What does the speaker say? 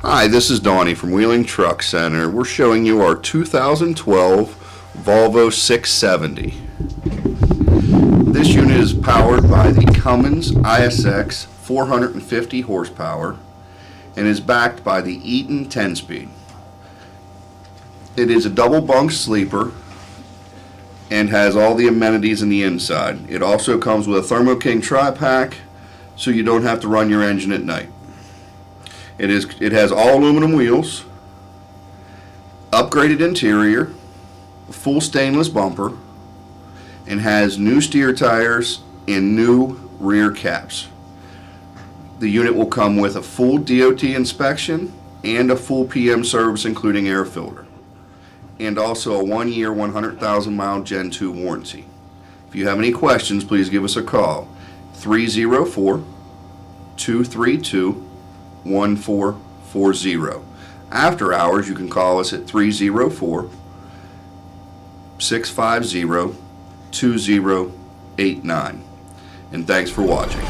Hi, this is Donnie from Wheeling Truck Center. We're showing you our 2012 Volvo 670. This unit is powered by the Cummins ISX 450 horsepower and is backed by the Eaton 10-speed. It is a double bunk sleeper and has all the amenities in the inside. It also comes with a Thermo King tri-pack, so you don't have to run your engine at night. It has all aluminum wheels, upgraded interior, full stainless bumper, and has new steer tires and new rear caps. The unit will come with a full DOT inspection and a full PM service including air filter, and also a 1-year 100,000-mile Gen 2 warranty. If you have any questions, please give us a call. 304-232-1440. After hours, you can call us at 304-650-2089. And thanks for watching.